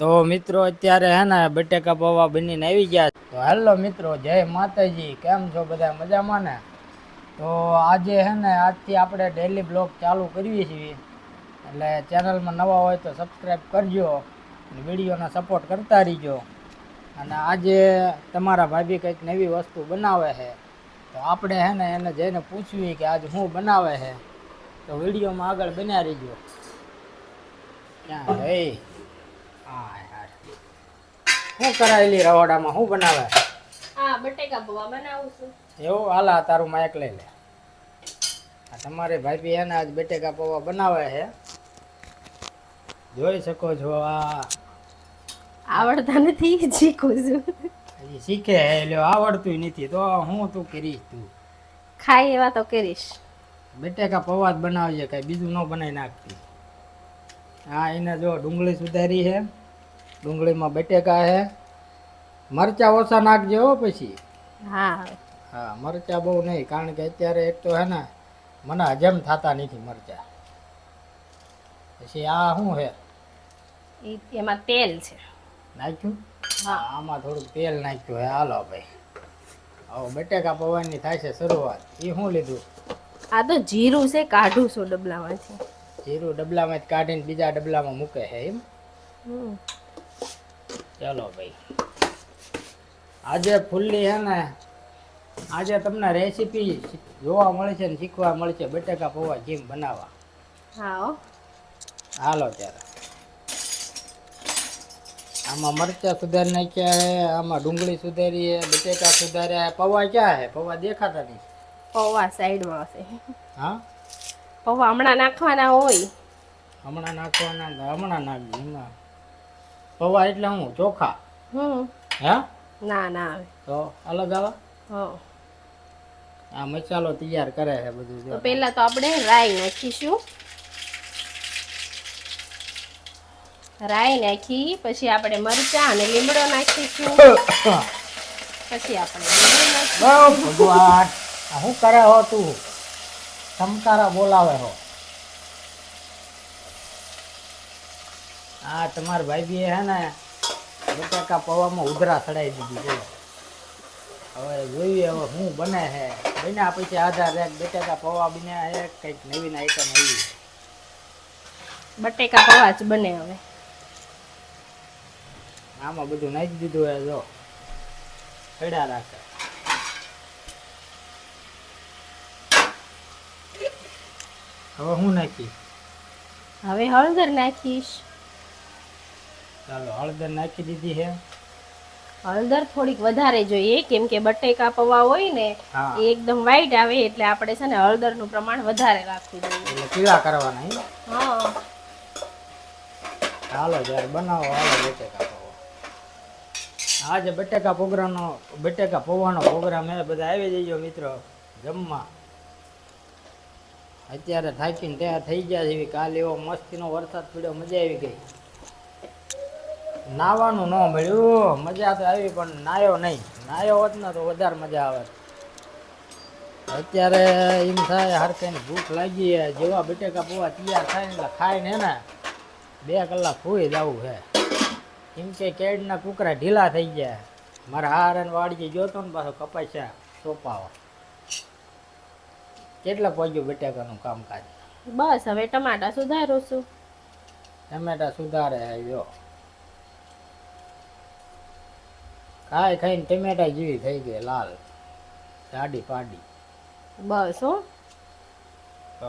તો મિત્રો અત્યારે હે ને બટેકા પૌવા બનીને આવી ગયા. તો હેલો મિત્રો, જય માતાજી. કેમ છો બધા? મજામાં ને? તો આજે હે ને આજથી આપણે ડેલી બ્લોગ ચાલુ કરીએ છીએ. એટલે ચેનલમાં નવા હોય તો સબસ્ક્રાઈબ કરજો અને વિડીયોને સપોર્ટ કરતા રહીજો. અને આજે તમારા ભાભી કંઈક નવી વસ્તુ બનાવે છે, તો આપણે હે ને એને જઈને પૂછવી કે આજે શું બનાવે છે. તો વિડીયોમાં આગળ બન્યા રહીજો. ક્યાં હે? હા યાર, શું કરાયેલી રવાડામાં શું બનાવે? હા, બટેકા પૌવા બનાવું છું. એવું? હાલા તારું માઇક લઈ લે. આ તમારી ભાભી એને આજ બટેકા પૌવા બનાવે છે, જોઈ શકો છો. આવડતા નથી, શીખું છું. હજી શીખે એટલે આવડતું નથી તો હું તું કરીશ? તું ખાય એવા તો કરીશ. બટેકા પૌવા જ બનાવજે, કઈ બીજું ન બનાવી નાખતી. હા, એને જો ડુંગળી સુધારી છે, ડુંગળીમાં બટેકા છે. મરચા ઓછા નાખજો પછી. હા હા, મરચા બહુ નહીં, કારણ કે અત્યારે એક તો હે ને મને હજમ થતા નથી મરચા. પછી આ શું છે? એમાં તેલ છે. નાખ્યું? હા, આમાં થોડુંક તેલ નાખ્યું હે. હાલો ભાઈ, હવે બટેકા પૌવાની થાય છે શરૂઆત. એ શું લીધું? આ તો જીરું છે, કાઢું છું ડબલામાંથી. જીરું ડબલામાં જ કાઢીને બીજા ડબલામાં મૂકે છે એમ? ચાલો ભાઈ, આજે ફૂલ્લી હે ને આજે તમને રેસીપી જોવા મળશે ને શીખવા મળશે બટેકા પૌવા કેમ બનાવવા. હા, હાલો ત્યારે. આમાં મરચા સુધારી નાખ્યા છે, આમાં ડુંગળી સુધારી છે, બટેકા સુધાર્યા. પૌવા ક્યાં છે? પૌવા દેખાતા નહીં. પૌવા સાઈડમાં હશે. હા, પૌવા હમણાં નાખવાના હોય. હમણાં નાખવાના? હમણાં નાખજો. એમાં પૌવા એટલે હું ચોખા? હે? ના ના આવે તો અલગ આવે. હા, આ મસાલો તૈયાર કરે છે બધું. તો પેલા તો આપણે રાઈ નાખીશું. રાઈ નાખી પછી આપણે મરચાં અને લીમડો નાખીશું. પછી આપણે ભગવાન, શું કરે હો તું? ચમકારા બોલાવે હો. હા, તમારા ભાઈ હે ને બટાકા પૌવામાં ઉધરા ચડાવી દીધી. હવે જોઈએ હવે શું બને છે. બન્યા પછી આધાર એક બટાકા પૌવા બન્યા છે, કંઈક નવીન આઈટમ આવી. બટેકા પૌવા જ બને હવે. આમાં બધું નાખી દીધું હે. જો ચડ્યા રાખે. હવે હું નાખી? હવે હળદર નાખીશ. ચાલો, હળદર નાખી દીધી છે. હળદર થોડીક વધારે જોઈએ, કેમ કે બટેકા પૌવા હોય ને હા, એ એકદમ વ્હાઈટ આવે, એટલે આપણે છે ને હળદરનું પ્રમાણ વધારે રાખવું જોઈએ. એટલે પીળા કરવાના. હા, હાલો જ્યારે બનાવો. હાલો બટેકા પૌવા. આજે બટેકા પૌવાનો પ્રોગ્રામ હે. બધા આવી જજો મિત્રો જમવા. અત્યારે થાકીને તૈયાર થઈ ગયા છે. કાલે એવો મસ્તીનો વરસાદ પડ્યો, મજા આવી ગઈ. નાવાનું ન મળ્યું, મજા તો આવી પણ નાયો નહીં. નાયો હોત ને તો વધારે મજા આવે. અત્યારે એમ થાય હર કઈને ભૂખ લાગી. જેવા બટેકા પૌવા તૈયાર થાય ને એટલે ખાઈને ને 2 કલાક સુઈ જવું છે. કેમ કે કેળના કુકરા ઢીલા થઈ ગયા. મારા હાર વાડીએ જોતો ને પાછો કપાસ્યા સોપાવા. કેટલાક વાગ્યું બટાકાનું કામકાજ? બસ હવે ટમાટા સુધારું છું. ટમેટા સુધારે આવ્યો. ખાઈને ટમેટા જેવી થઈ ગઈ, લાલ જાડી પાડી. બસ હો. તો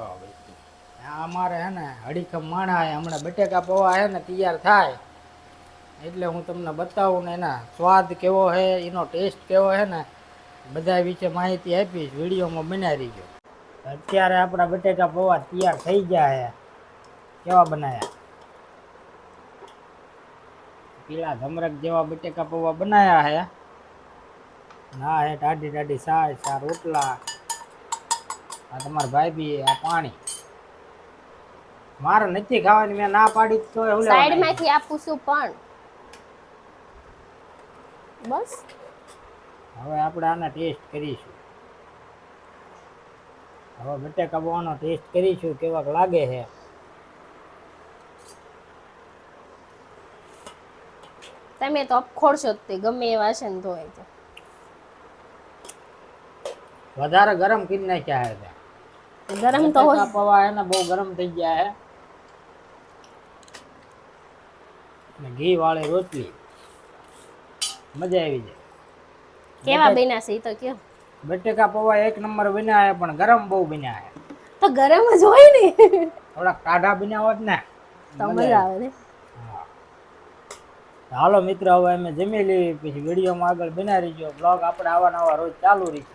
અમારે હે ને હડીખમ માણા હમણાં બટેકા પૌવા હે ને તૈયાર થાય એટલે હું તમને બતાવું ને એના સ્વાદ કેવો છે, એનો ટેસ્ટ કેવો છે ને બધા વિશે માહિતી આપીશ. વિડીયોમાં બનાવી રહીજો. અત્યારે આપણા બટેકા પૌવા તૈયાર થઈ ગયા છે. કેવા બનાયા? પીળા ધમરક જેવા બટેકા પૌવા બનાયા છે. ના હે ટાઢી ટાઢી સાય, 4 રોટલા. આ તમારા ભાઈ આ પાણી. મારે નથી ખાવાની, મેં ના પાડી તો એવું લેવા સાઈડ નાખી. માંથી આપું છું પણ બસ. હવે આપણે આના ટેસ્ટ કરીશું. હવે બટેકા પૌવાનો ટેસ્ટ કરીશું કેવાક લાગે છે. તમે તો અપખોડશો જ તે ગમે એ વાસણ ધોય તો. વધારે ગરમ કરી નાખ્યા હે ત્યાં. ગરમ તો હોય. બટેકા પૌવા હે ને બહુ ગરમ થઈ ગયા હે. ને ઘી વાળી રોટલી મજા આવી જાય. કેવા બન્યા છે ઈ તો કયો. બટેકા પૌવા એક નંબર બન્યા હે પણ ગરમ બહુ બન્યા હે. તો ગરમ જ હોય ને. થોડા કાઢા બન્યા હોત ને તો મજા આવે ને. હાલો મિત્રો હવે અમે જમી લઈએ પછી વિડીયોમાં આગળ બના રહીજો. બ્લોગ આપણે આવા નવા રોજ ચાલુ રહી.